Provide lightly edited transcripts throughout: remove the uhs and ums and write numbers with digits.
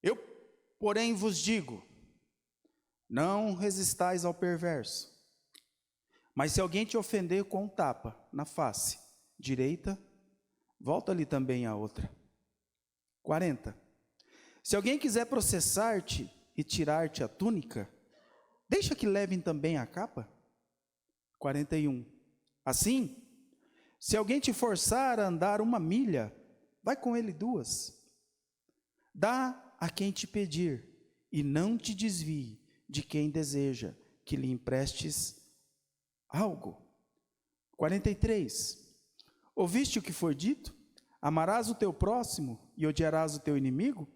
Eu, porém, vos digo, não resistais ao perverso. Mas se alguém te ofender com um tapa na face direita, volta-lhe também a outra. 40. Se alguém quiser processar-te e tirar-te a túnica, deixa que levem também a capa. 41. Assim, se alguém te forçar a andar 1 milha, vai com ele 2. Dá a quem te pedir, e não te desvie de quem deseja que lhe emprestes algo. 43. Ouviste o que foi dito? Amarás o teu próximo e odiarás o teu inimigo?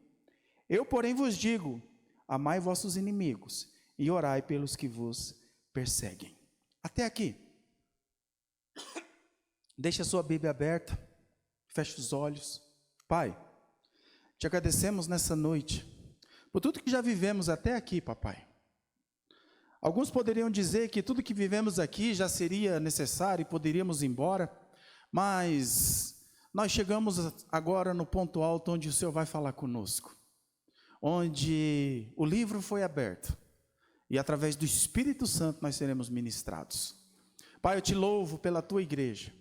Eu, porém, vos digo, amai vossos inimigos e orai pelos que vos perseguem. Até aqui. Deixe a sua Bíblia aberta, feche os olhos. Pai, te agradecemos nessa noite por tudo que já vivemos até aqui, papai. Alguns poderiam dizer que tudo que vivemos aqui já seria necessário e poderíamos ir embora, mas nós chegamos agora no ponto alto onde o Senhor vai falar conosco, onde o livro foi aberto e através do Espírito Santo nós seremos ministrados. Pai, eu te louvo pela tua igreja,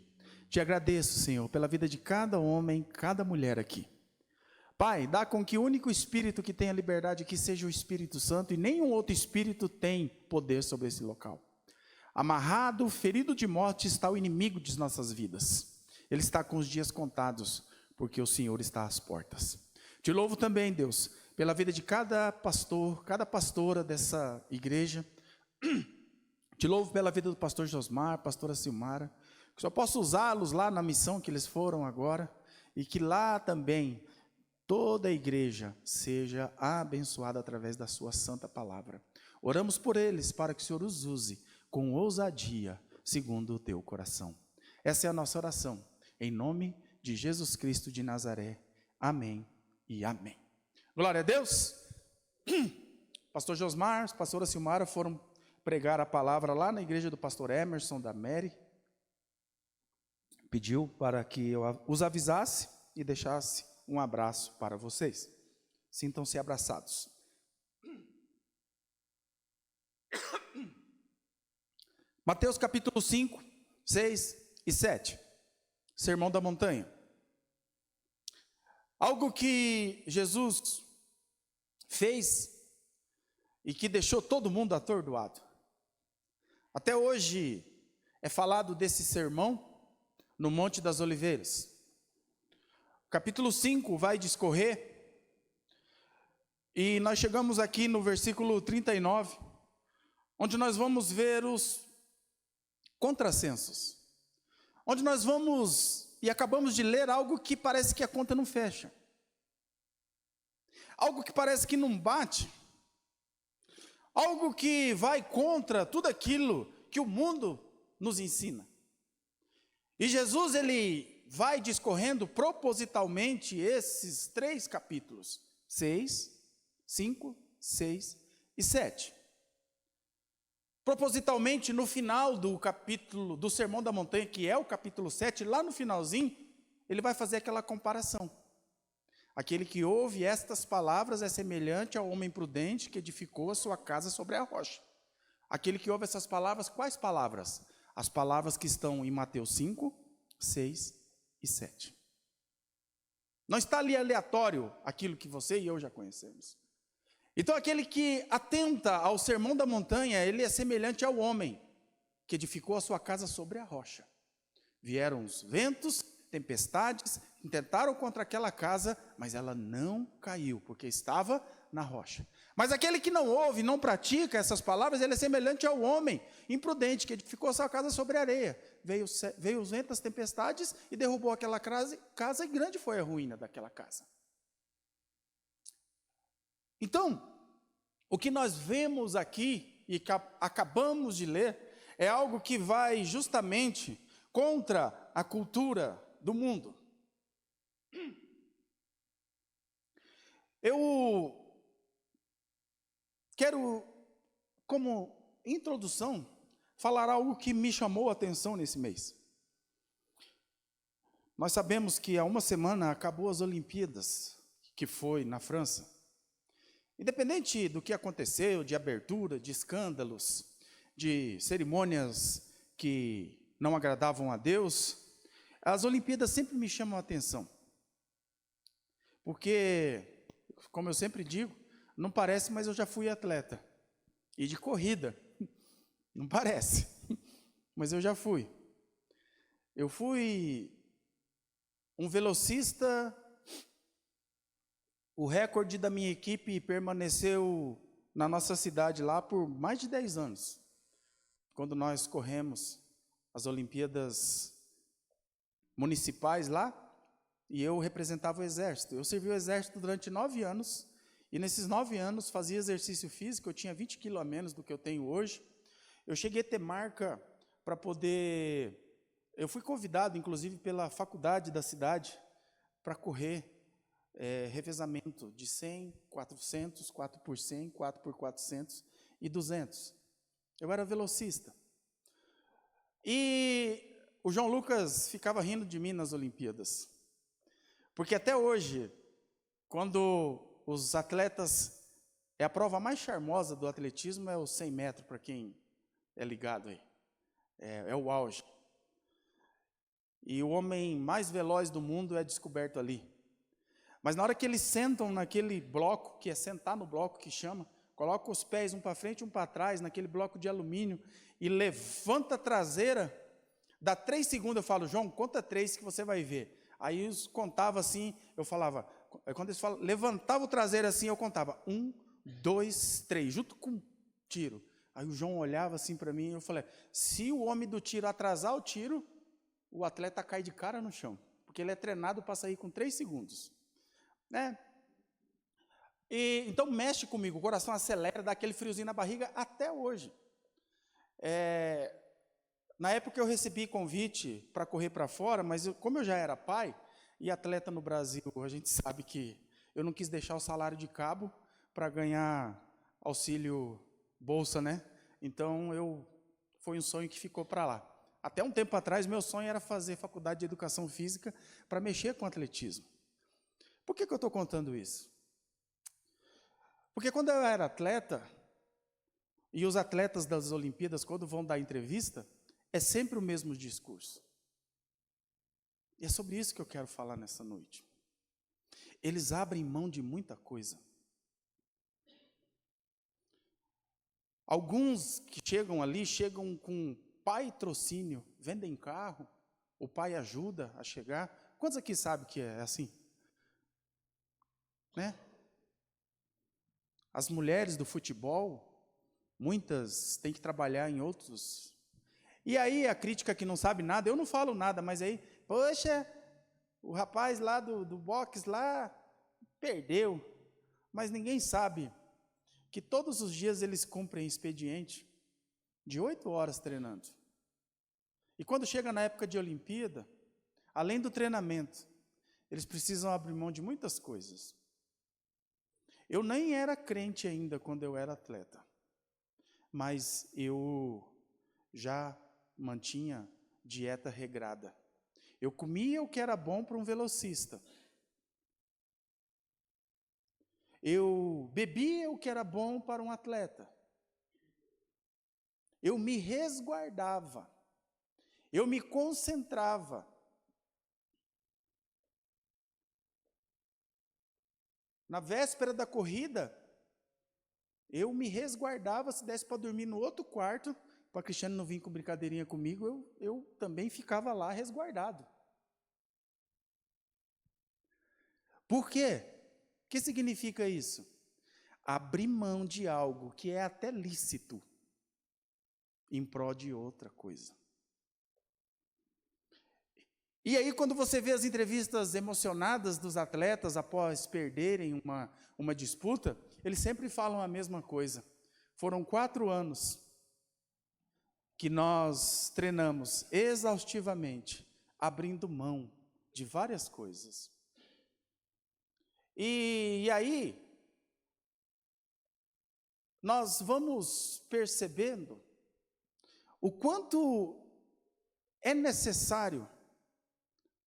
te agradeço, Senhor, pela vida de cada homem, cada mulher aqui. Pai, dá com que o único Espírito que tenha liberdade aqui seja o Espírito Santo e nenhum outro Espírito tem poder sobre esse local. Amarrado, ferido de morte está o inimigo de nossas vidas. Ele está com os dias contados, porque o Senhor está às portas. Te louvo também, Deus, pela vida de cada pastor, cada pastora dessa igreja. Te louvo pela vida do pastor Josmar, pastora Silmara, que só possa usá-los lá na missão que eles foram agora, e que lá também toda a igreja seja abençoada através da sua santa palavra. Oramos por eles para que o Senhor os use com ousadia, segundo o teu coração. Essa é a nossa oração, em nome de Jesus Cristo de Nazaré. Amém e amém. Glória a Deus. Pastor Josmar, pastora Silmara foram pregar a palavra lá na igreja do pastor Emerson, da Mary. Pediu para que eu os avisasse e deixasse um abraço para vocês. Sintam-se abraçados. Mateus capítulo 5, 6 e 7. Sermão da montanha. Algo que Jesus fez e que deixou todo mundo atordoado. Até hoje é falado desse sermão no Monte das Oliveiras. Capítulo 5 vai discorrer, e nós chegamos aqui no versículo 39, onde nós vamos ver os contrassensos, onde nós vamos e acabamos de ler algo que parece que a conta não fecha, algo que parece que não bate, algo que vai contra tudo aquilo que o mundo nos ensina. E Jesus, ele vai discorrendo propositalmente esses 3 capítulos, 6, 5, 6 e 7. Propositalmente, no final do capítulo, do Sermão da Montanha, que é o capítulo 7, lá no finalzinho, ele vai fazer aquela comparação. Aquele que ouve estas palavras é semelhante ao homem prudente que edificou a sua casa sobre a rocha. Aquele que ouve essas palavras, quais palavras? As palavras que estão em Mateus 5, 6 e 7. Não está ali aleatório aquilo que você e eu já conhecemos. Então aquele que atenta ao Sermão da Montanha, ele é semelhante ao homem que edificou a sua casa sobre a rocha. Vieram os ventos, tempestades, tentaram contra aquela casa, mas ela não caiu, porque estava na rocha. Mas aquele que não ouve, não pratica essas palavras, ele é semelhante ao homem imprudente, que edificou a sua casa sobre areia. Veio os ventos, as tempestades, e derrubou aquela casa, e grande foi a ruína daquela casa. Então, o que nós vemos aqui, e acabamos de ler, é algo que vai justamente contra a cultura do mundo. Eu quero, como introdução, falar algo que me chamou a atenção nesse mês. Nós sabemos que há uma semana acabou as Olimpíadas, que foi na França. Independente do que aconteceu, de abertura, de escândalos, de cerimônias que não agradavam a Deus, as Olimpíadas sempre me chamam a atenção. Porque, como eu sempre digo, não parece, mas eu já fui atleta. E de corrida. Não parece, mas eu já fui. Eu fui um velocista. O recorde da minha equipe permaneceu na nossa cidade lá por mais de 10 anos. Quando nós corremos as Olimpíadas municipais lá, e eu representava o Exército. Eu servi o Exército durante 9 anos, e nesses 9 anos fazia exercício físico, eu tinha 20 quilos a menos do que eu tenho hoje. Eu cheguei a ter marca para poder... Eu fui convidado, inclusive, pela faculdade da cidade para correr revezamento de 100, 400, 4 por 100, 4 por 400 e 200. Eu era velocista. E o João Lucas ficava rindo de mim nas Olimpíadas. Porque até hoje, quando os atletas... a prova mais charmosa do atletismo é o 100 metros, para quem é ligado aí. É o auge. E o homem mais veloz do mundo é descoberto ali. Mas na hora que eles sentam naquele bloco, que é sentar no bloco que chama, coloca os pés um para frente e um para trás, naquele bloco de alumínio, e levanta a traseira, dá 3 segundos, eu falo, João, conta 3 que você vai ver. Aí eu contava assim, eu falava, quando eles falam, levantava o traseiro assim, eu contava, 1, 2, 3, junto com o tiro. Aí o João olhava assim para mim, e eu falei, se o homem do tiro atrasar o tiro, o atleta cai de cara no chão, porque ele é treinado para sair com 3 segundos. Né? E, então mexe comigo, o coração acelera, dá aquele friozinho na barriga até hoje. Na época eu recebi convite para correr para fora, mas como eu já era pai e atleta no Brasil, a gente sabe que eu não quis deixar o salário de cabo para ganhar auxílio bolsa, né? Então foi um sonho que ficou para lá. Até um tempo atrás, meu sonho era fazer faculdade de educação física para mexer com atletismo. Por que eu estou contando isso? Porque quando eu era atleta, e os atletas das Olimpíadas, quando vão dar entrevista, é sempre o mesmo discurso. E é sobre isso que eu quero falar nessa noite. Eles abrem mão de muita coisa. Alguns que chegam ali, chegam com patrocínio, vendem carro, o pai ajuda a chegar. Quantos aqui sabem que é assim? Né? As mulheres do futebol, muitas têm que trabalhar em outros. E aí a crítica que não sabe nada, eu não falo nada, mas aí, poxa, o rapaz lá do boxe lá perdeu. Mas ninguém sabe que todos os dias eles cumprem expediente de 8 horas treinando. E quando chega na época de Olimpíada, além do treinamento, eles precisam abrir mão de muitas coisas. Eu nem era crente ainda quando eu era atleta, mas eu já mantinha dieta regrada. Eu comia o que era bom para um velocista. Eu bebia o que era bom para um atleta. Eu me resguardava. Eu me concentrava. Na véspera da corrida, eu me resguardava, se desse para dormir no outro quarto, para a Cristiane não vir com brincadeirinha comigo, eu também ficava lá resguardado. Por quê? O que significa isso? Abrir mão de algo que é até lícito, em prol de outra coisa. E aí, quando você vê as entrevistas emocionadas dos atletas após perderem uma disputa, eles sempre falam a mesma coisa. Foram 4 anos que nós treinamos exaustivamente, abrindo mão de várias coisas. E aí, nós vamos percebendo o quanto é necessário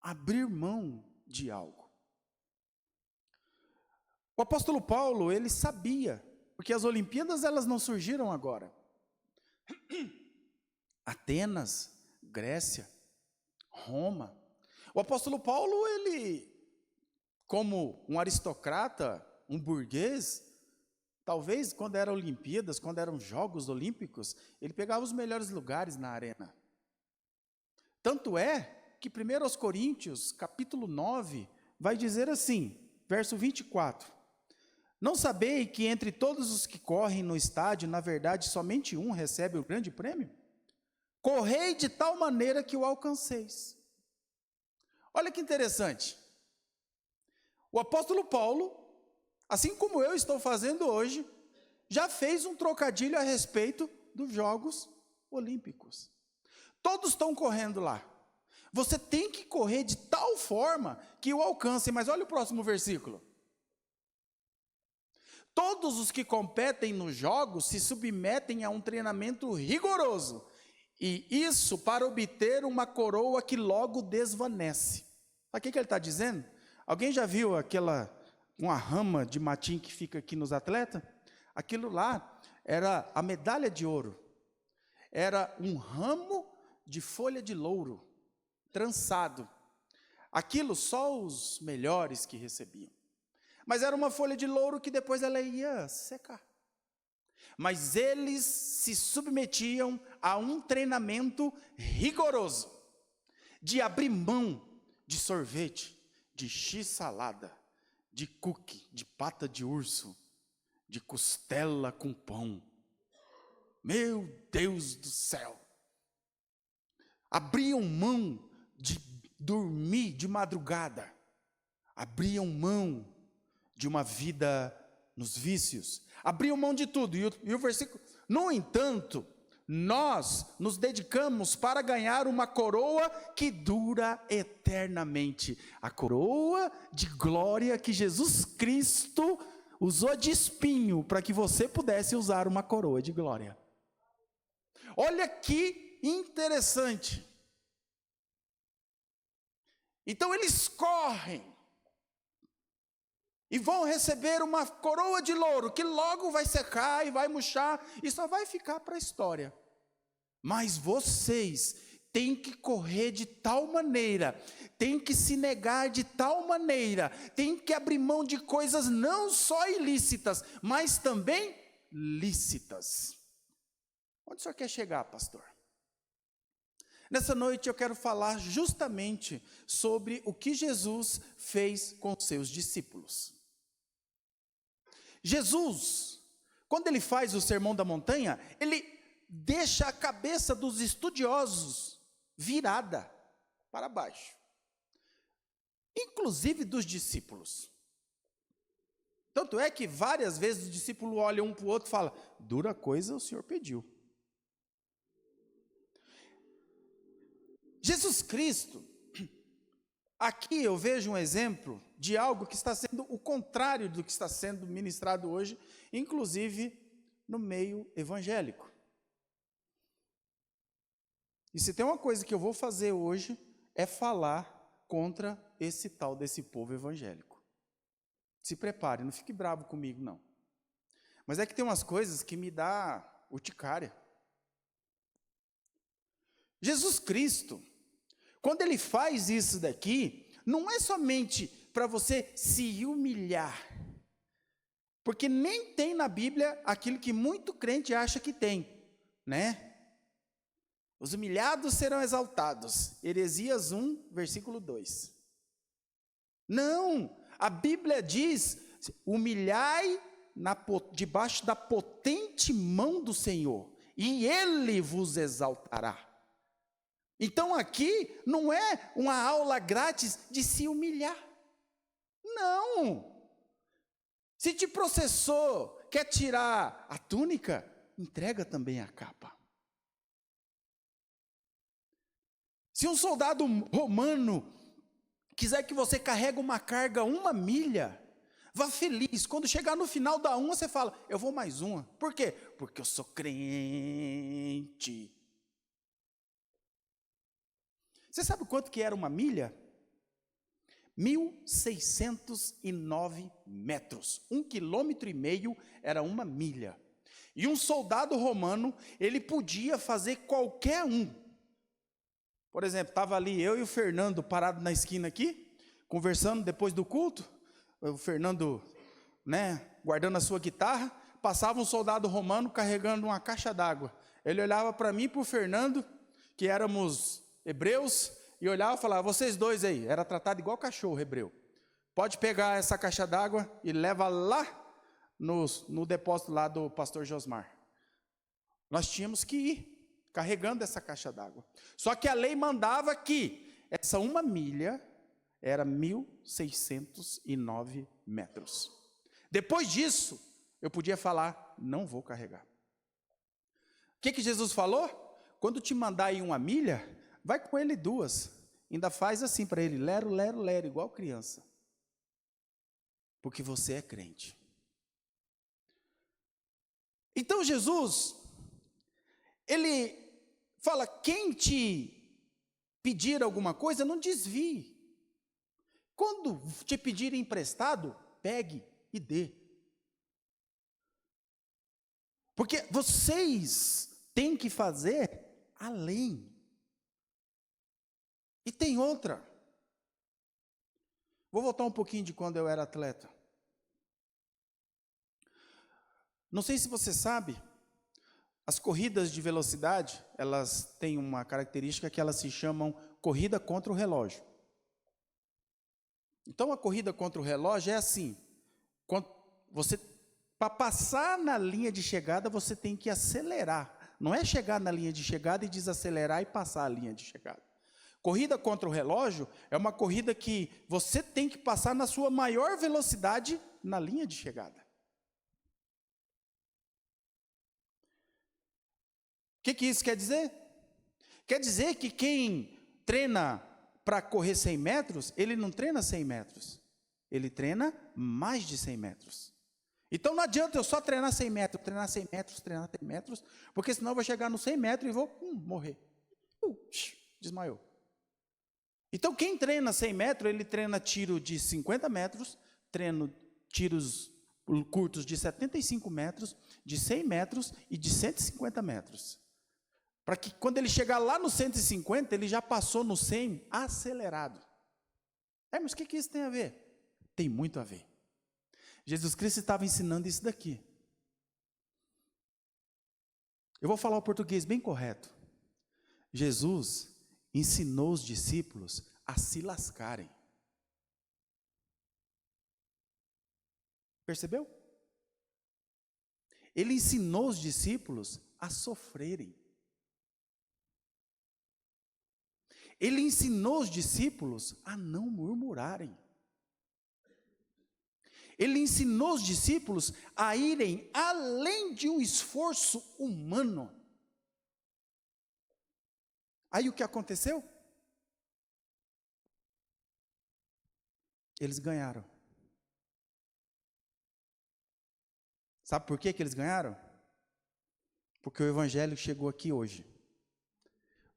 abrir mão de algo. O apóstolo Paulo, ele sabia, porque as Olimpíadas elas não surgiram agora. Atenas, Grécia, Roma. O apóstolo Paulo, ele, como um aristocrata, um burguês, talvez quando eram Olimpíadas, quando eram Jogos Olímpicos, ele pegava os melhores lugares na arena. Tanto é que 1 aos Coríntios, capítulo 9, vai dizer assim, verso 24. Não sabei que entre todos os que correm no estádio, na verdade, somente um recebe o grande prêmio? Correi de tal maneira que o alcanceis. Olha que interessante. O apóstolo Paulo, assim como eu estou fazendo hoje, já fez um trocadilho a respeito dos Jogos Olímpicos. Todos estão correndo lá. Você tem que correr de tal forma que o alcance. Mas olha o próximo versículo. Todos os que competem nos jogos se submetem a um treinamento rigoroso. E isso para obter uma coroa que logo desvanece. Sabe o que ele está dizendo? Alguém já viu uma rama de matim que fica aqui nos atletas? Aquilo lá era a medalha de ouro. Era um ramo de folha de louro, trançado. Aquilo só os melhores que recebiam. Mas era uma folha de louro que depois ela ia secar. Mas eles se submetiam a um treinamento rigoroso, de abrir mão de sorvete, de x-salada, de cookie, de pata de urso, de costela com pão. Meu Deus do céu! Abriam mão de dormir de madrugada, abriam mão de uma vida nos vícios, abriam mão de tudo. E o versículo, no entanto, nós nos dedicamos para ganhar uma coroa que dura eternamente. A coroa de glória que Jesus Cristo usou de espinho para que você pudesse usar uma coroa de glória. Olha que interessante. Então eles correm e vão receber uma coroa de louro, que logo vai secar e vai murchar, e só vai ficar para a história. Mas vocês têm que correr de tal maneira, têm que se negar de tal maneira, têm que abrir mão de coisas não só ilícitas, mas também lícitas. Onde o senhor quer chegar, pastor? Nessa noite eu quero falar justamente sobre o que Jesus fez com os seus discípulos. Jesus, quando ele faz o Sermão da Montanha, ele deixa a cabeça dos estudiosos virada para baixo, inclusive dos discípulos. Tanto é que várias vezes os discípulos olham um para o outro e falam, dura coisa o Senhor pediu. Jesus Cristo, aqui eu vejo um exemplo de algo que está sendo o contrário do que está sendo ministrado hoje, inclusive no meio evangélico. E se tem uma coisa que eu vou fazer hoje, é falar contra esse tal desse povo evangélico. Se prepare, não fique bravo comigo, não. Mas é que tem umas coisas que me dá urticária. Jesus Cristo, quando ele faz isso daqui, não é somente para você se humilhar, porque nem tem na Bíblia aquilo que muito crente acha que tem, né? Os humilhados serão exaltados, Heresias 1, versículo 2. Não, a Bíblia diz, humilhai debaixo da potente mão do Senhor, e Ele vos exaltará. Então aqui não é uma aula grátis de se humilhar. Não. Se te processou, quer tirar a túnica, entrega também a capa. Se um soldado romano quiser que você carregue uma carga 1 milha, vá feliz. Quando chegar no final da uma, você fala, eu vou mais uma. Por quê? Porque eu sou crente. Você sabe quanto que era 1 milha? 1.609 metros. 1,5 quilômetro era 1 milha. E um soldado romano, ele podia fazer qualquer um. Por exemplo, estava ali eu e o Fernando parado na esquina aqui, conversando depois do culto. O Fernando, guardando a sua guitarra. Passava um soldado romano carregando uma caixa d'água. Ele olhava para mim e para o Fernando, que éramos hebreus, e olhava e falava, vocês dois aí, era tratado igual cachorro hebreu. Pode pegar essa caixa d'água e leva lá no depósito lá do pastor Josmar. Nós tínhamos que ir carregando essa caixa d'água. Só que a lei mandava que essa 1 milha era 1.609 metros. Depois disso, eu podia falar, não vou carregar. O que Jesus falou? Quando te mandar ir 1 milha, vai com ele 2. Ainda faz assim para ele, lero, lero, lero, igual criança. Porque você é crente. Então Jesus, ele fala, quem te pedir alguma coisa, não desvie. Quando te pedirem emprestado, pegue e dê. Porque vocês têm que fazer além. E tem outra. Vou voltar um pouquinho de quando eu era atleta. Não sei se você sabe, as corridas de velocidade, elas têm uma característica que elas se chamam corrida contra o relógio. Então a corrida contra o relógio é assim, para passar na linha de chegada, você tem que acelerar. Não é chegar na linha de chegada e desacelerar e passar a linha de chegada. Corrida contra o relógio é uma corrida que você tem que passar na sua maior velocidade na linha de chegada. O que isso quer dizer? Quer dizer que quem treina para correr 100 metros, ele não treina 100 metros. Ele treina mais de 100 metros. Então não adianta eu só treinar 100 metros, treinar 100 metros, porque senão eu vou chegar nos 100 metros e vou morrer. Desmaiou. Então quem treina 100 metros, ele treina tiro de 50 metros, treina tiros curtos de 75 metros, de 100 metros e de 150 metros. Para que quando ele chegar lá no 150, ele já passou no 100 acelerado. Mas o que isso tem a ver? Tem muito a ver. Jesus Cristo estava ensinando isso daqui. Eu vou falar o português bem correto. Jesus ensinou os discípulos a se lascarem. Percebeu? Ele ensinou os discípulos a sofrerem. Ele ensinou os discípulos a não murmurarem. Ele ensinou os discípulos a irem além de um esforço humano. Aí o que aconteceu? Eles ganharam. Sabe por que eles ganharam? Porque o evangelho chegou aqui hoje.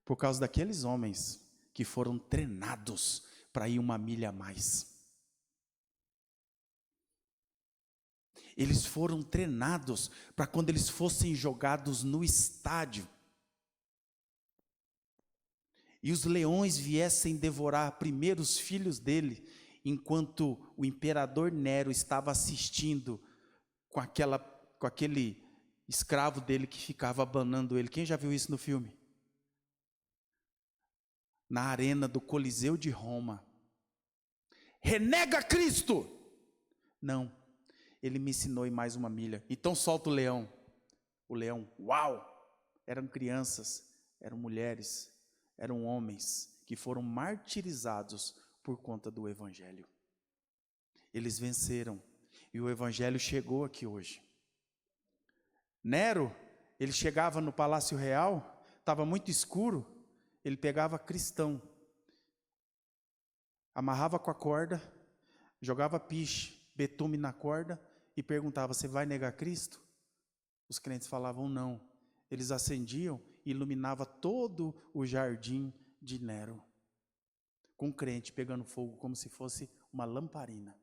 Por causa daqueles homens que foram treinados para ir 1 milha a mais. Eles foram treinados para quando eles fossem jogados no estádio e os leões viessem devorar primeiro os filhos dele, enquanto o imperador Nero estava assistindo com aquele escravo dele que ficava abanando ele. Quem já viu isso no filme? Na arena do Coliseu de Roma. Renega Cristo! Não, ele me ensinou em mais 1 milha. Então solta o leão. O leão, uau! Eram crianças, eram mulheres, eram homens que foram martirizados por conta do evangelho. Eles venceram e o evangelho chegou aqui hoje. Nero, ele chegava no Palácio Real, estava muito escuro, ele pegava cristão, amarrava com a corda, jogava piche, betume na corda e perguntava, você vai negar Cristo? Os crentes falavam não. Eles acendiam e iluminava todo o jardim de Nero. com crente pegando fogo como se fosse uma lamparina.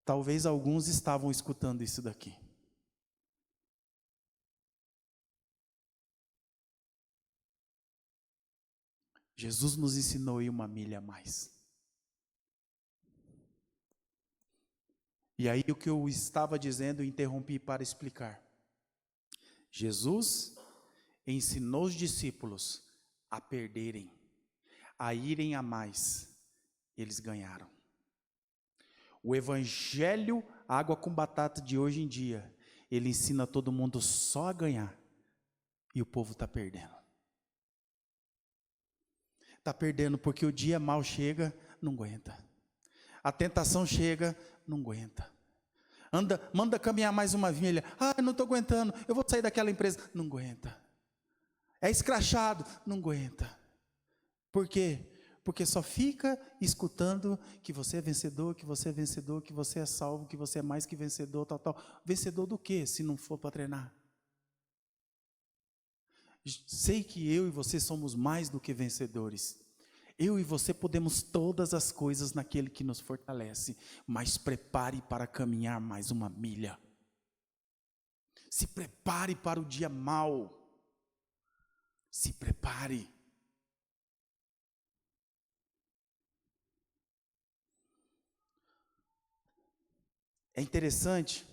Talvez alguns estavam escutando isso daqui. Jesus nos ensinou a ir uma milha a mais. E aí o que eu estava dizendo, eu interrompi para explicar. Jesus ensinou os discípulos a perderem, a irem a mais. Eles ganharam. O evangelho água com batata de hoje em dia, ele ensina todo mundo só a ganhar. E o povo está perdendo. Está perdendo porque o dia mal chega, não aguenta. A tentação chega, não aguenta. Manda caminhar mais uma milha. Não estou aguentando, eu vou sair daquela empresa. Não aguenta. É escrachado, não aguenta. Por quê? Porque só fica escutando que você é vencedor, que você é vencedor, que você é salvo, que você é mais que vencedor, tal, tal. Vencedor do quê, se não for para treinar? Sei que eu e você somos mais do que vencedores. Eu e você podemos todas as coisas naquele que nos fortalece, mas prepare para caminhar mais uma milha. Se prepare para o dia mau. Se prepare. É interessante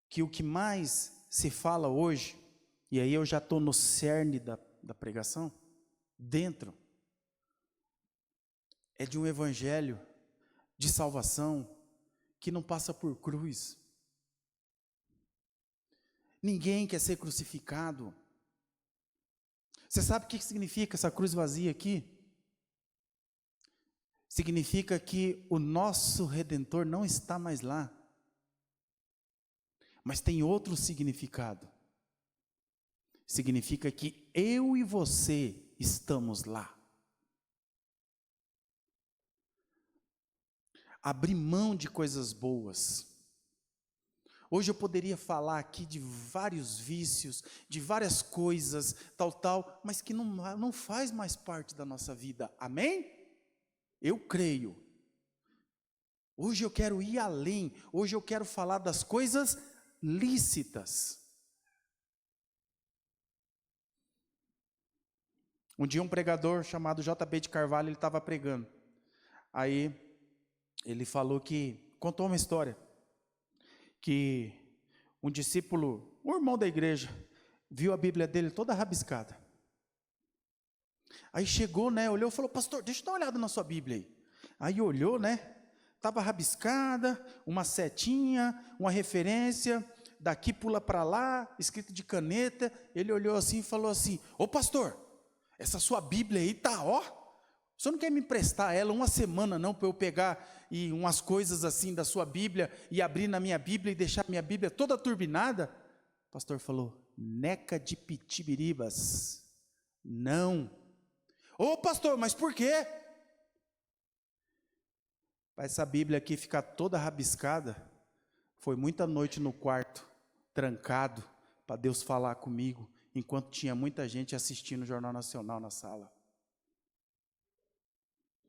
que o que mais se fala hoje, e aí eu já estou no cerne da pregação, dentro, é de um evangelho de salvação que não passa por cruz. Ninguém quer ser crucificado. Você sabe o que significa essa cruz vazia aqui? Significa que o nosso Redentor não está mais lá. Mas tem outro significado. Significa que eu e você estamos lá. Abrir mão de coisas boas. Hoje eu poderia falar aqui de vários vícios, de várias coisas, tal, mas que não faz mais parte da nossa vida. Amém? Eu creio. Hoje eu quero ir além. Hoje eu quero falar das coisas lícitas. Um dia um pregador chamado J.B. de Carvalho, ele estava pregando. Aí ele contou uma história, que um discípulo, um irmão da igreja, viu a Bíblia dele toda rabiscada. Aí chegou, olhou e falou: pastor, deixa eu dar uma olhada na sua Bíblia aí. Aí olhou, estava rabiscada, uma setinha, uma referência, daqui pula para lá, escrito de caneta. Ele olhou assim e falou assim: ô pastor, essa sua Bíblia aí tá, ó, o senhor não quer me emprestar ela uma semana não, para eu pegar e umas coisas assim da sua Bíblia e abrir na minha Bíblia e deixar minha Bíblia toda turbinada? O pastor falou: neca de pitibiribas, não. Ô pastor, mas por quê? Para essa Bíblia aqui ficar toda rabiscada, foi muita noite no quarto, trancado, para Deus falar comigo, enquanto tinha muita gente assistindo o Jornal Nacional na sala.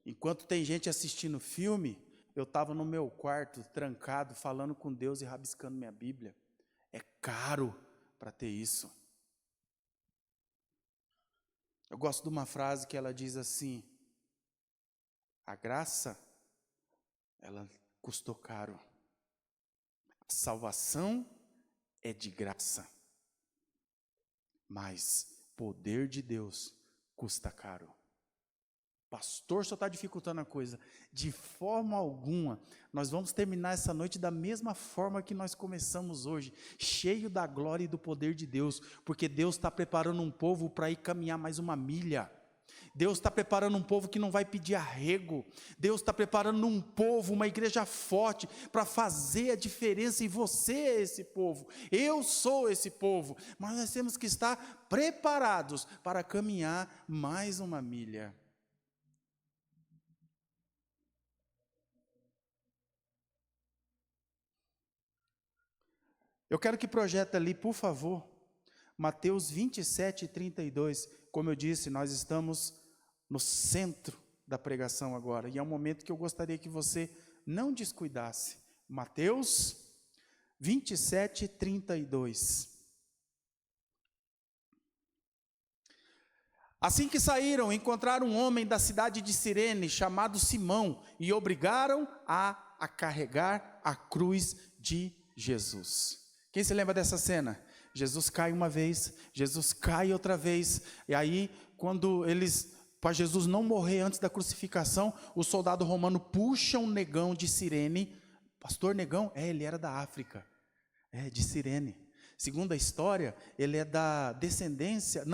Enquanto tem gente assistindo filme, eu estava no meu quarto, trancado, falando com Deus e rabiscando minha Bíblia. É caro para ter isso. Eu gosto de uma frase que ela diz assim: a graça, ela custou caro. A salvação é de graça. Mas poder de Deus custa caro. Pastor, só está dificultando a coisa. De forma alguma, nós vamos terminar essa noite da mesma forma que nós começamos hoje, cheio da glória e do poder de Deus, porque Deus está preparando um povo para ir caminhar mais uma milha. Deus está preparando um povo que não vai pedir arrego. Deus está preparando um povo, uma igreja forte, para fazer a diferença, e você é esse povo, eu sou esse povo, mas nós temos que estar preparados para caminhar mais uma milha. Eu quero que projeta ali, por favor, Mateus 27, 32. Como eu disse, nós estamos no centro da pregação agora. E é um momento que eu gostaria que você não descuidasse. Mateus 27, 32. Assim que saíram, encontraram um homem da cidade de Cirene, chamado Simão, e obrigaram a carregar a cruz de Jesus. Quem se lembra dessa cena? Jesus cai uma vez, Jesus cai outra vez, e aí, quando para Jesus não morrer antes da crucificação, o soldado romano puxa um negão de Cirene. Pastor Negão? Ele era da África, de Cirene. Segundo a história, ele é da descendência,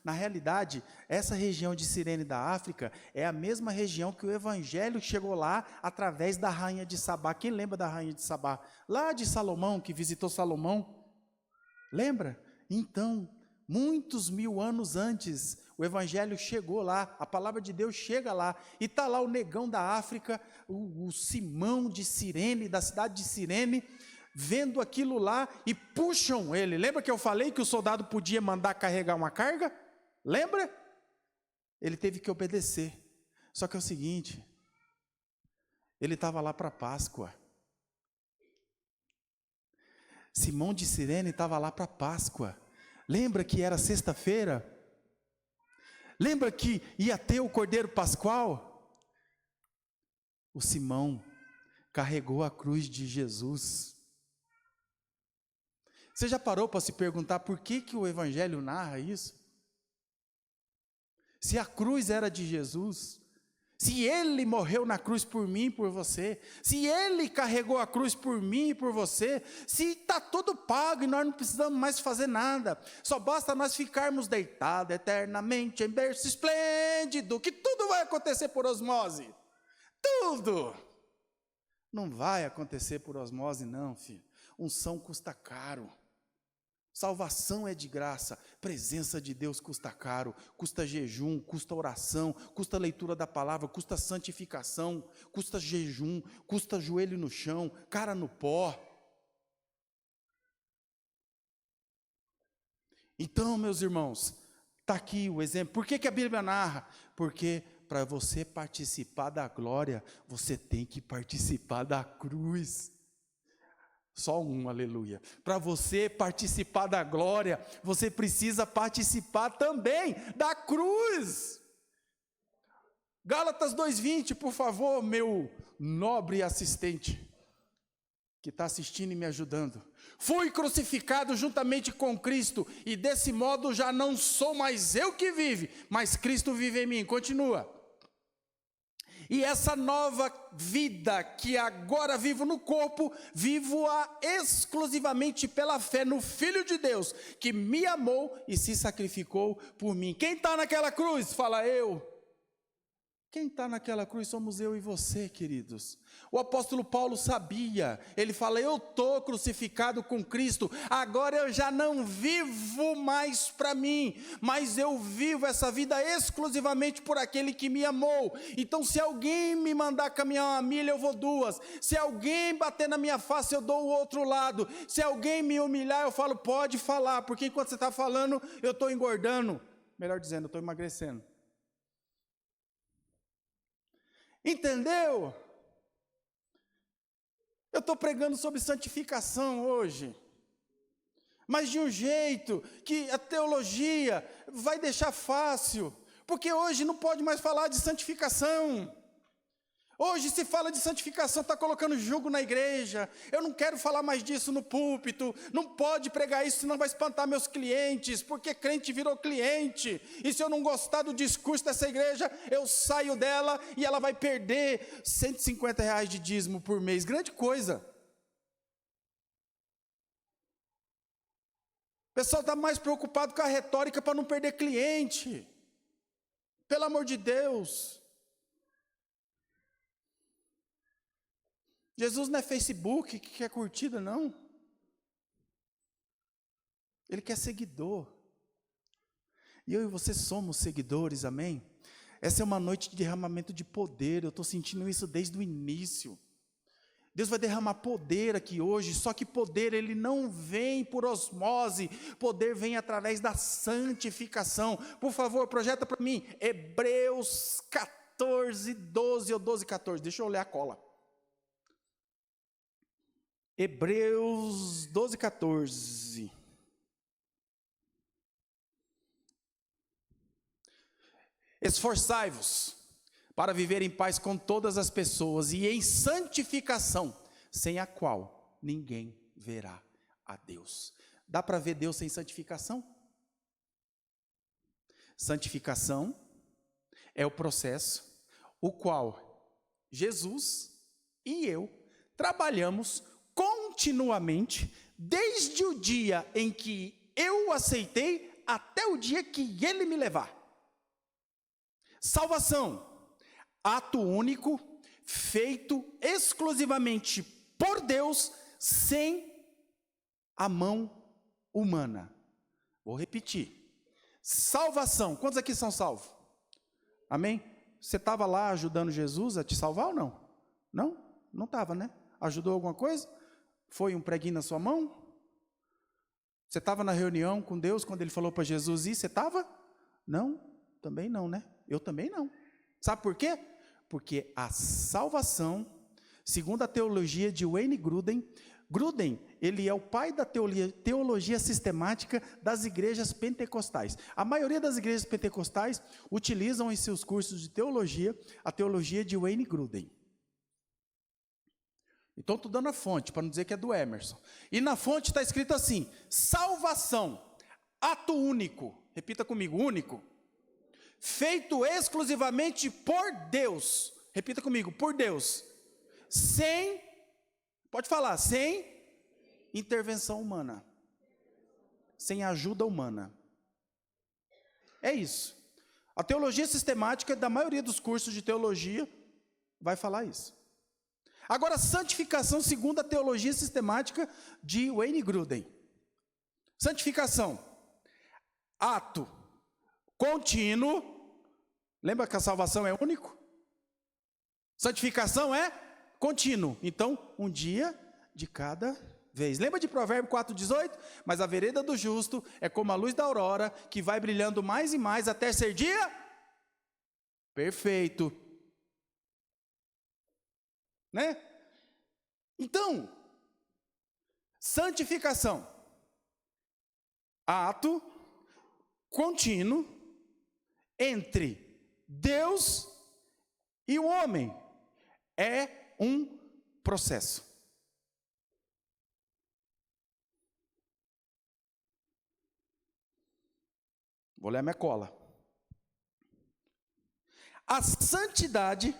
na realidade, essa região de Cirene da África é a mesma região que o evangelho chegou lá através da rainha de Sabá. Quem lembra da rainha de Sabá? Lá de Salomão, que visitou Salomão. Lembra? Então, muitos mil anos antes, o evangelho chegou lá, a palavra de Deus chega lá, e está lá o negão da África, o Simão de Cirene, da cidade de Cirene, vendo aquilo lá e puxam ele. Lembra que eu falei que o soldado podia mandar carregar uma carga? Lembra? Ele teve que obedecer. Só que é o seguinte, ele estava lá para a Páscoa. Simão de Cirene estava lá para a Páscoa. Lembra que era sexta-feira? Lembra que ia ter o Cordeiro Pascual? O Simão carregou a cruz de Jesus. Você já parou para se perguntar por que o Evangelho narra isso? Se a cruz era de Jesus, se Ele morreu na cruz por mim e por você, se Ele carregou a cruz por mim e por você, se está tudo pago e nós não precisamos mais fazer nada, só basta nós ficarmos deitados eternamente em berço esplêndido, que tudo vai acontecer por osmose, tudo. Não vai acontecer por osmose não, filho. Unção custa caro. Salvação é de graça, presença de Deus custa caro, custa jejum, custa oração, custa leitura da palavra, custa santificação, custa jejum, custa joelho no chão, cara no pó. Então, meus irmãos, está aqui o exemplo. Por que a Bíblia narra? Porque para você participar da glória, você tem que participar da cruz. Só um, aleluia. Para você participar da glória, você precisa participar também da cruz. Gálatas 2:20, por favor, meu nobre assistente, que está assistindo e me ajudando. Fui crucificado juntamente com Cristo, e desse modo já não sou mais eu que vive, mas Cristo vive em mim. Continua. E essa nova vida que agora vivo no corpo, vivo-a exclusivamente pela fé no Filho de Deus, que me amou e se sacrificou por mim. Quem está naquela cruz? Fala eu. Quem está naquela cruz somos eu e você, queridos. O apóstolo Paulo sabia, ele fala, eu estou crucificado com Cristo, agora eu já não vivo mais para mim, mas eu vivo essa vida exclusivamente por aquele que me amou. Então se alguém me mandar caminhar uma milha, eu vou duas. Se alguém bater na minha face, eu dou o outro lado. Se alguém me humilhar, eu falo, pode falar, porque enquanto você está falando, eu estou engordando. Melhor dizendo, eu estou emagrecendo. Entendeu? Eu estou pregando sobre santificação hoje, mas de um jeito que a teologia vai deixar fácil, porque hoje não pode mais falar de santificação. Hoje se fala de santificação, está colocando jugo na igreja. Eu não quero falar mais disso no púlpito. Não pode pregar isso, senão vai espantar meus clientes, porque crente virou cliente. E se eu não gostar do discurso dessa igreja, eu saio dela e ela vai perder R$150 de dízimo por mês. Grande coisa. O pessoal está mais preocupado com a retórica para não perder cliente. Pelo amor de Deus. Jesus não é Facebook que quer curtida, não. Ele quer seguidor. E eu e você somos seguidores, amém? Essa é uma noite de derramamento de poder, eu estou sentindo isso desde o início. Deus vai derramar poder aqui hoje, só que poder ele não vem por osmose, poder vem através da santificação. Por favor, projeta para mim, Hebreus 14, 12 ou 12, 14, deixa eu olhar a cola. Hebreus 12, 14. Esforçai-vos para viver em paz com todas as pessoas e em santificação, sem a qual ninguém verá a Deus. Dá para ver Deus sem santificação? Santificação é o processo o qual Jesus e eu trabalhamos continuamente, desde o dia em que eu o aceitei até o dia que ele me levar. Salvação, ato único, feito exclusivamente por Deus, sem a mão humana. Vou repetir. Salvação, quantos aqui são salvos? Amém? Você estava lá ajudando Jesus a te salvar ou não? Não? Não estava, né? Ajudou alguma coisa? Foi um preguinho na sua mão? Você estava na reunião com Deus quando ele falou para Jesus ir? Você estava? Não, também não, né? Eu também não. Sabe por quê? Porque a salvação, segundo a teologia de Wayne Grudem, ele é o pai da teologia sistemática das igrejas pentecostais. A maioria das igrejas pentecostais utilizam em seus cursos de teologia a teologia de Wayne Grudem. Então estou dando a fonte, para não dizer que é do Emerson. E na fonte está escrito assim: salvação, ato único, repita comigo, único, feito exclusivamente por Deus, repita comigo, por Deus, sem, pode falar, sem intervenção humana, sem ajuda humana. É isso. A teologia sistemática da maioria dos cursos de teologia vai falar isso. Agora, santificação segundo a teologia sistemática de Wayne Grudem. Santificação, ato contínuo. Lembra que a salvação é único? Santificação é contínuo. Então, um dia de cada vez. Lembra de Provérbios 4,18? Mas a vereda do justo é como a luz da aurora, que vai brilhando mais e mais até ser dia perfeito. Né? Então, santificação, ato contínuo entre Deus e o homem, é um processo. Vou ler a minha cola. A santidade,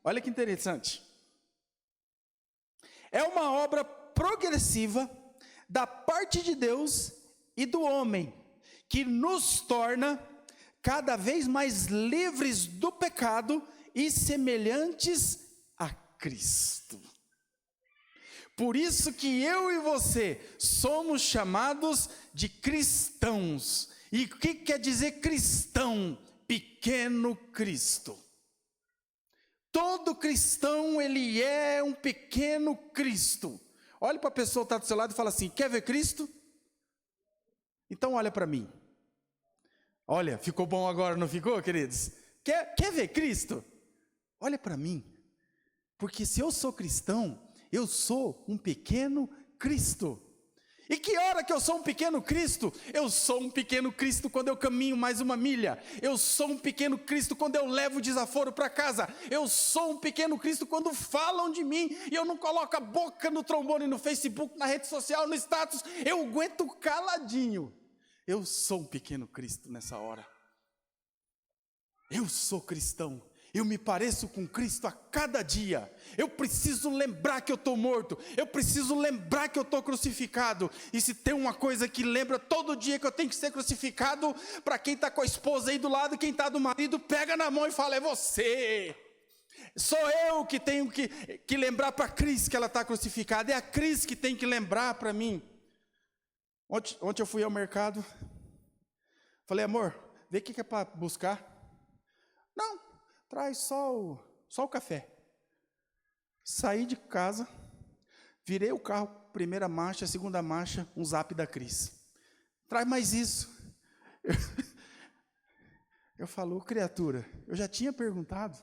olha que interessante, é uma obra progressiva da parte de Deus e do homem, que nos torna cada vez mais livres do pecado e semelhantes a Cristo. Por isso que eu e você somos chamados de cristãos. E o que quer dizer cristão? Pequeno Cristo. Todo cristão, ele é um pequeno Cristo. Olhe para a pessoa que está do seu lado e fala assim: quer ver Cristo? Então olha para mim. Olha, ficou bom agora, não ficou, queridos? Quer ver Cristo? Olha para mim. Porque se eu sou cristão, eu sou um pequeno Cristo. E que hora que eu sou um pequeno Cristo? Eu sou um pequeno Cristo quando eu caminho mais uma milha. Eu sou um pequeno Cristo quando eu levo desaforo para casa. Eu sou um pequeno Cristo quando falam de mim e eu não coloco a boca no trombone, no Facebook, na rede social, no status. Eu aguento caladinho. Eu sou um pequeno Cristo nessa hora. Eu sou cristão. Eu me pareço com Cristo a cada dia. Eu preciso lembrar que eu estou morto. Eu preciso lembrar que eu estou crucificado. E se tem uma coisa que lembra todo dia que eu tenho que ser crucificado, para quem está com a esposa aí do lado, quem está do marido, pega na mão e fala: é você. Sou eu que tenho que lembrar para a Cris que ela está crucificada. É a Cris que tem que lembrar para mim. Ontem eu fui ao mercado. Falei: amor, vê o que é para buscar. Não. Traz só o café. Saí de casa, Virei o carro, primeira marcha, segunda marcha, um zap da Cris. Traz mais isso. Eu falo, criatura, eu já tinha perguntado.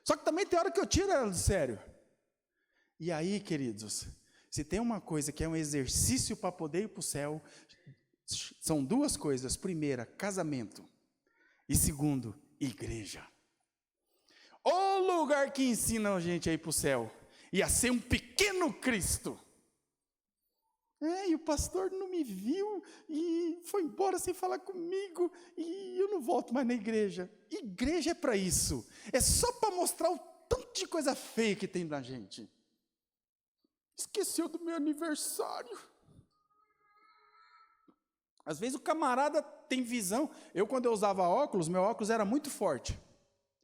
Só que também tem hora que eu tiro ela de sério. E aí, queridos, se tem uma coisa que é um exercício para poder ir para o céu, são duas coisas. Primeira, casamento. E segundo, igreja. O lugar que ensina a gente a ir para o céu. E a ser um pequeno Cristo. E o pastor não me viu e foi embora sem falar comigo e eu não volto mais na igreja. Igreja é para isso. É só para mostrar o tanto de coisa feia que tem na gente. Esqueceu do meu aniversário. Às vezes o camarada tem visão. Quando eu usava óculos, meu óculos era muito forte.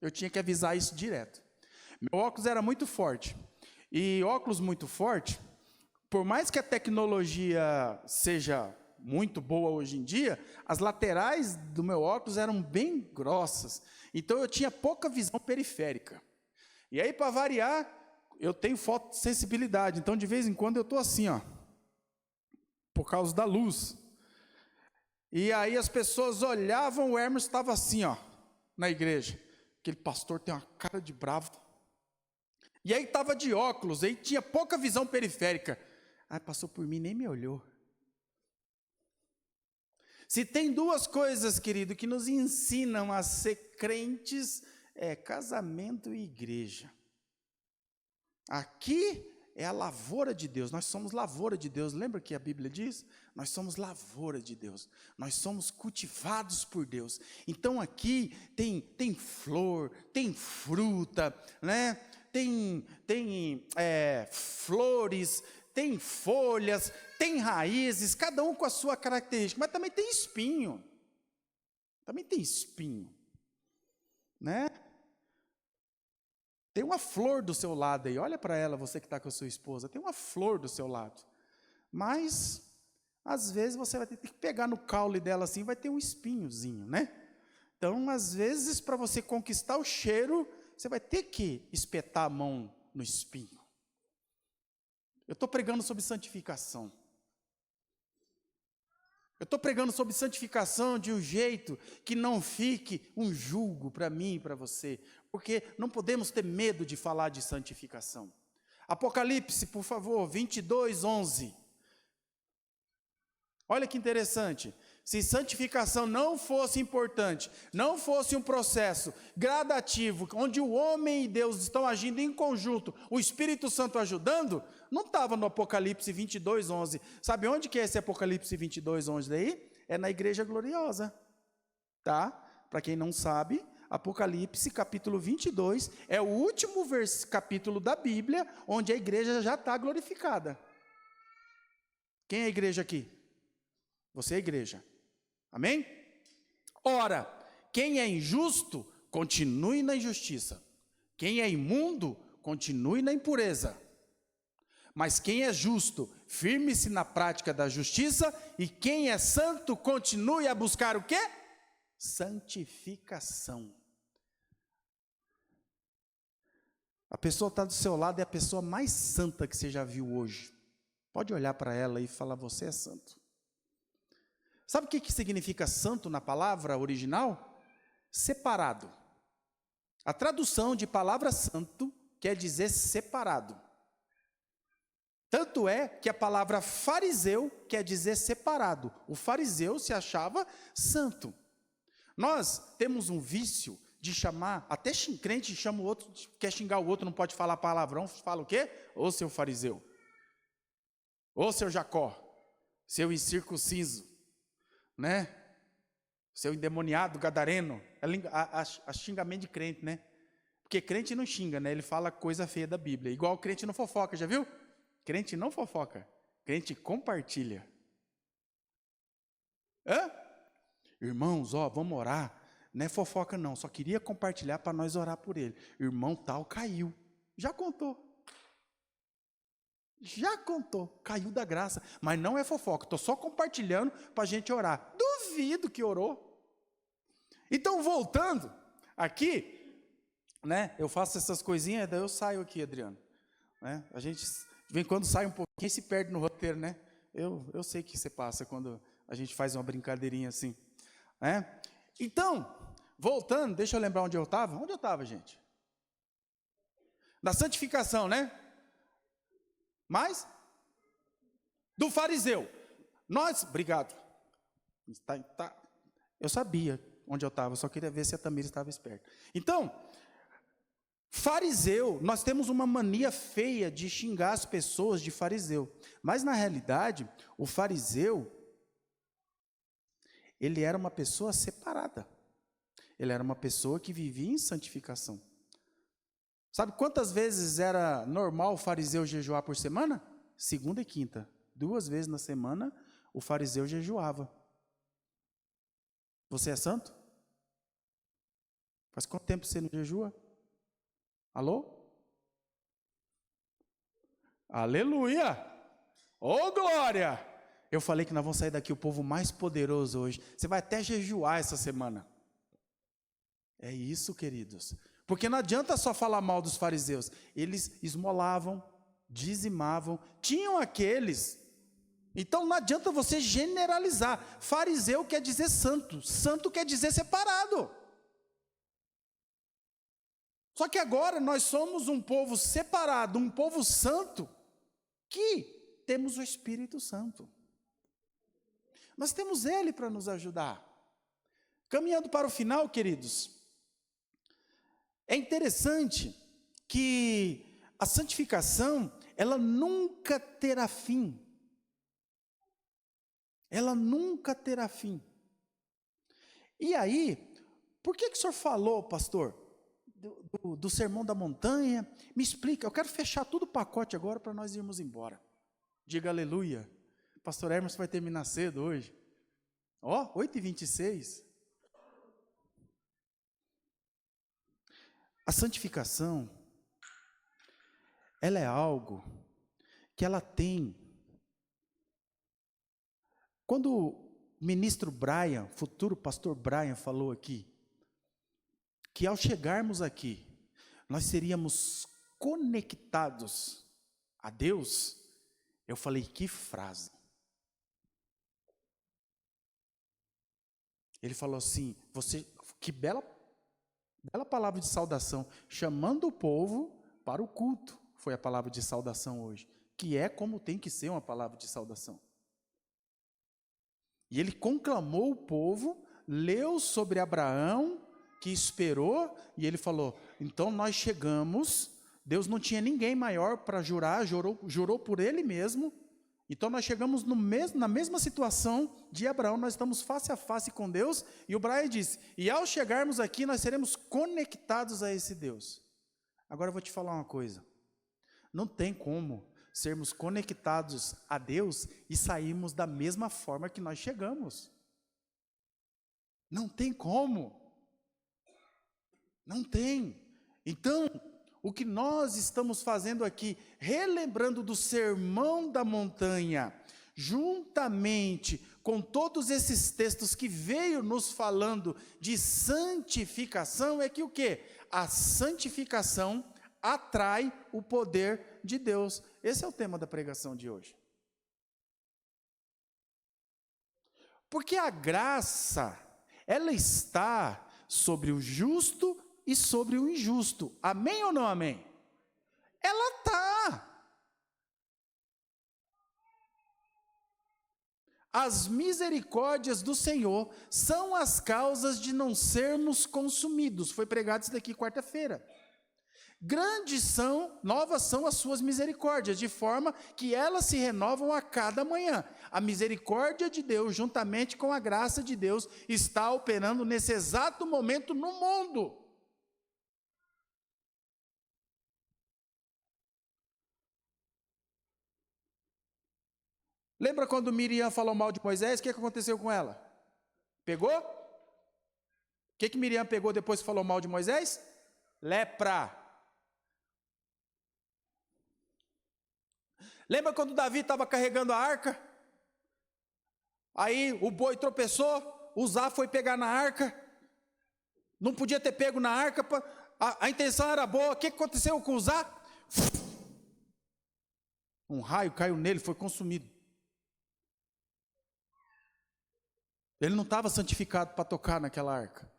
Eu tinha que avisar isso direto. Meu óculos era muito forte. E óculos muito forte, por mais que a tecnologia seja muito boa hoje em dia, as laterais do meu óculos eram bem grossas. Então eu tinha pouca visão periférica. E aí, para variar, eu tenho fotossensibilidade. Então, de vez em quando, eu estou assim, ó, por causa da luz. E aí as pessoas olhavam, o Hermes estava assim, ó, na igreja. Aquele pastor tem uma cara de bravo. E aí estava de óculos, aí tinha pouca visão periférica. Passou por mim, nem me olhou. Se tem duas coisas, querido, que nos ensinam a ser crentes, é casamento e igreja. Aqui é a lavoura de Deus, nós somos lavoura de Deus. Lembra que a Bíblia diz? Nós somos lavoura de Deus, nós somos cultivados por Deus. Então aqui tem flor, tem fruta, né? Tem flores, tem folhas, tem raízes, cada um com a sua característica, mas também tem espinho. Também tem espinho, né? Tem uma flor do seu lado aí, olha para ela, você que está com a sua esposa, tem uma flor do seu lado. Mas, às vezes, você vai ter que pegar no caule dela assim, vai ter um espinhozinho, né? Então, às vezes, para você conquistar o cheiro, você vai ter que espetar a mão no espinho. Eu estou pregando sobre santificação. Eu estou pregando sobre santificação de um jeito que não fique um julgo para mim e para você, porque não podemos ter medo de falar de santificação. Apocalipse, por favor, 22:11. Olha que interessante. Se santificação não fosse importante, não fosse um processo gradativo, onde o homem e Deus estão agindo em conjunto, o Espírito Santo ajudando, não estava no Apocalipse 22:11. Sabe onde que é esse Apocalipse 22:11 daí? É na Igreja Gloriosa, tá? Para quem não sabe, Apocalipse capítulo 22 é o último capítulo da Bíblia onde a igreja já está glorificada. Quem é a igreja aqui? Você é a igreja. Amém? Ora, quem é injusto, continue na injustiça. Quem é imundo, continue na impureza. Mas quem é justo, firme-se na prática da justiça, e quem é santo, continue a buscar o quê? Santificação. A pessoa está do seu lado, é a pessoa mais santa que você já viu hoje. Pode olhar para ela e falar, você é santo. Sabe o que significa santo na palavra original? Separado. A tradução de palavra santo quer dizer separado. Tanto é que a palavra fariseu quer dizer separado. O fariseu se achava santo. Nós temos um vício de chamar, até crente chama o outro, quer xingar o outro, não pode falar palavrão, fala o quê? Ô seu fariseu, ô seu Jacó, seu incircunciso, né? Seu endemoniado, gadareno, a xingamento de crente, né? Porque crente não xinga, né? Ele fala coisa feia da Bíblia, igual crente não fofoca, já viu? Crente não fofoca, crente compartilha. Irmãos, vamos orar. Não é fofoca não, só queria compartilhar para nós orar por ele. Irmão tal caiu. Já contou, caiu da graça. Mas não é fofoca, estou só compartilhando para a gente orar. Duvido que orou. Então, voltando aqui, né? Eu faço essas coisinhas, daí eu saio aqui, Adriano. né? A gente, de vez em quando, sai um pouquinho e se perde no roteiro, né? Eu sei que você passa quando a gente faz uma brincadeirinha assim, né? Então, voltando, deixa eu lembrar onde eu estava. Onde eu estava, gente? Da santificação, né? Mas do fariseu. Obrigado. Eu sabia onde eu estava, só queria ver se a Tamira estava esperta. Então, fariseu, nós temos uma mania feia de xingar as pessoas de fariseu. Mas na realidade, o fariseu, ele era uma pessoa separada. Ele era uma pessoa que vivia em santificação. Sabe quantas vezes era normal o fariseu jejuar por semana? Segunda e quinta. 2 vezes na semana, o fariseu jejuava. Você é santo? Faz quanto tempo você não jejua? Alô? Aleluia! Ô, glória! Eu falei que nós vamos sair daqui o povo mais poderoso hoje. Você vai até jejuar essa semana. É isso, queridos. Porque não adianta só falar mal dos fariseus. Eles esmolavam, dizimavam, tinham aqueles. Então não adianta você generalizar. Fariseu quer dizer santo, santo quer dizer separado. Só que agora nós somos um povo separado, um povo santo, que temos o Espírito Santo. Nós temos Ele para nos ajudar. Caminhando para o final, queridos, é interessante que a santificação, ela nunca terá fim. Ela nunca terá fim. E aí, por que o senhor falou, pastor, do Sermão da Montanha? Me explica, eu quero fechar todo o pacote agora para nós irmos embora. Diga aleluia. Pastor Hermes vai terminar cedo hoje. 8h26. A santificação, ela é algo que ela tem. Quando o ministro Brian, futuro pastor Brian, falou aqui, que ao chegarmos aqui, nós seríamos conectados a Deus, eu falei, que frase. Ele falou assim, que bela palavra de saudação, chamando o povo para o culto, foi a palavra de saudação hoje, que é como tem que ser uma palavra de saudação. E ele conclamou o povo, leu sobre Abraão, que esperou, e ele falou, então nós chegamos, Deus não tinha ninguém maior para jurar, jurou por ele mesmo, então nós chegamos na mesma situação de Abraão, nós estamos face a face com Deus, e o Brian disse, e ao chegarmos aqui nós seremos conectados a esse Deus. Agora eu vou te falar uma coisa, não tem como sermos conectados a Deus e sairmos da mesma forma que nós chegamos. Não tem como. Não tem. Então, o que nós estamos fazendo aqui, relembrando do Sermão da Montanha, juntamente com todos esses textos que veio nos falando de santificação, é que o quê? A santificação atrai o poder de Deus. Esse é o tema da pregação de hoje. Porque a graça, ela está sobre o justo e sobre o injusto. Amém ou não amém? Ela está. As misericórdias do Senhor são as causas de não sermos consumidos. Foi pregado isso daqui quarta-feira. Novas são as suas misericórdias, de forma que elas se renovam a cada manhã. A misericórdia de Deus, juntamente com a graça de Deus, está operando nesse exato momento no mundo. Lembra quando Miriam falou mal de Moisés? O que aconteceu com ela? Pegou? O que Miriam pegou depois que falou mal de Moisés? Lepra. Lembra quando Davi estava carregando a arca? Aí o boi tropeçou, Uzá foi pegar na arca, não podia ter pego na arca, a intenção era boa, o que aconteceu com Uzá? Um raio caiu nele, foi consumido. Ele não estava santificado para tocar naquela arca.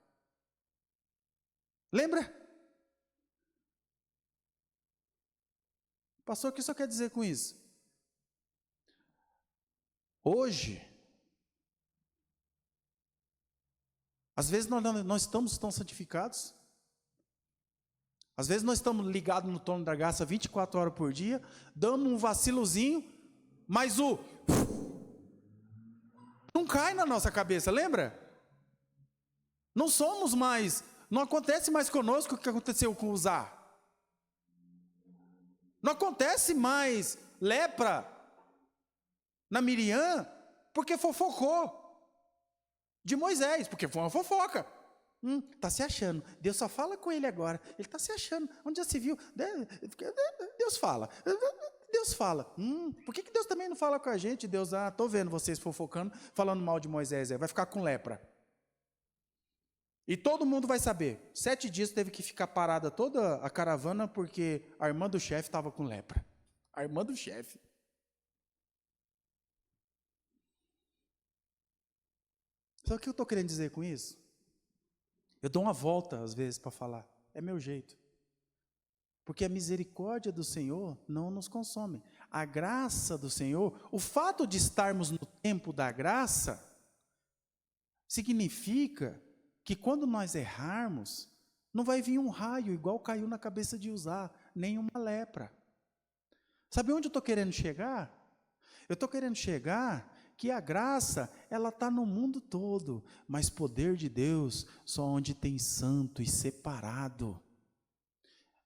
Lembra? Pastor, o que o senhor quer dizer com isso? Hoje, às vezes nós não estamos tão santificados. Às vezes nós estamos ligados no trono da graça 24 horas por dia, dando um vacilozinho, mas não cai na nossa cabeça, lembra? Não somos mais, não acontece mais conosco o que aconteceu com o Uzá. Não acontece mais lepra na Miriam, porque fofocou de Moisés, porque foi uma fofoca. Está se achando, Deus só fala com ele agora, ele está se achando, onde já se viu, Deus fala, por que Deus também não fala com a gente? Deus, estou vendo vocês fofocando, falando mal de Moisés, vai ficar com lepra, e todo mundo vai saber, 7 dias teve que ficar parada toda a caravana, porque a irmã do chefe estava com lepra, a irmã do chefe. Sabe o que eu estou querendo dizer com isso? Eu dou uma volta, às vezes, para falar. É meu jeito. Porque a misericórdia do Senhor não nos consome. A graça do Senhor, o fato de estarmos no tempo da graça, significa que quando nós errarmos, não vai vir um raio igual caiu na cabeça de Uzá, nem uma lepra. Sabe onde eu estou querendo chegar? Eu estou querendo chegar que a graça, ela está no mundo todo, mas poder de Deus só onde tem santo e separado.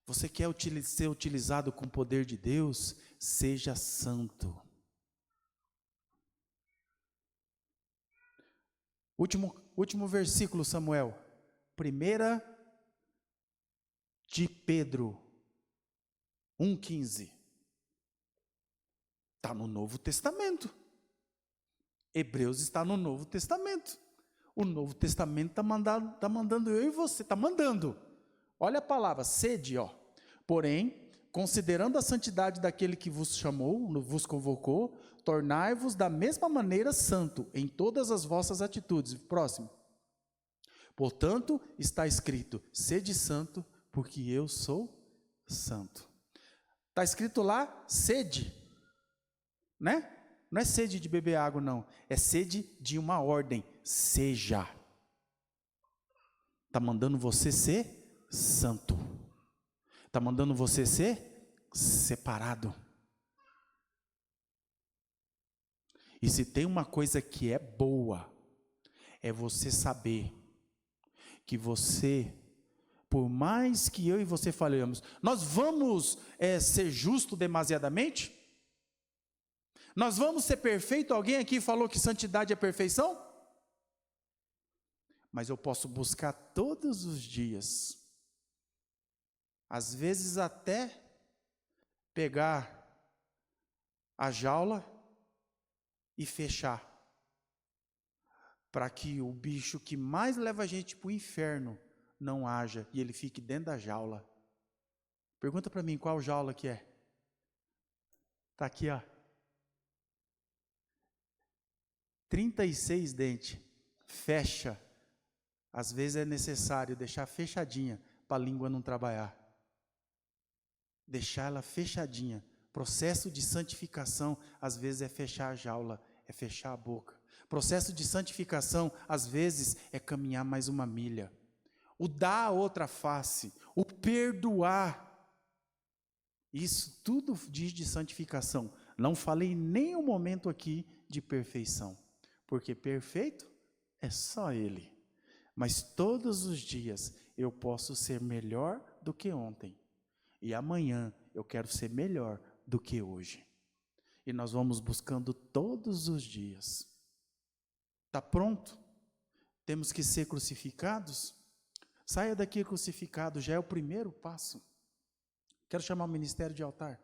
Você quer ser utilizado com o poder de Deus? Seja santo. Último versículo, Samuel. 1 de Pedro 1,15. Está no Novo Testamento. Hebreus está no Novo Testamento. O Novo Testamento está mandando eu e você, está mandando. Olha a palavra, sede, Porém, considerando a santidade daquele que vos chamou, vos convocou, tornai-vos da mesma maneira santo em todas as vossas atitudes. Próximo. Portanto, está escrito, sede santo, porque eu sou santo. Está escrito lá, sede, né? Não é sede de beber água, não. É sede de uma ordem. Seja. Está mandando você ser santo. Está mandando você ser separado. E se tem uma coisa que é boa, é você saber que você, por mais que eu e você falemos, nós vamos ser justo demasiadamente? Nós vamos ser perfeito? Alguém aqui falou que santidade é perfeição? Mas eu posso buscar todos os dias, às vezes até pegar a jaula e fechar, para que o bicho que mais leva a gente para o inferno não haja, e ele fique dentro da jaula. Pergunta para mim qual jaula que é. Está aqui, 36 dentes, fecha. Às vezes é necessário deixar fechadinha para a língua não trabalhar. Deixar ela fechadinha. Processo de santificação, às vezes é fechar a jaula, é fechar a boca. Processo de santificação, às vezes é caminhar mais uma milha. O dar a outra face, o perdoar. Isso tudo diz de santificação. Não falei nem um momento aqui de perfeição. Porque perfeito é só Ele. Mas todos os dias eu posso ser melhor do que ontem. E amanhã eu quero ser melhor do que hoje. E nós vamos buscando todos os dias. Está pronto? Temos que ser crucificados? Saia daqui crucificado, já é o primeiro passo. Quero chamar o ministério de altar.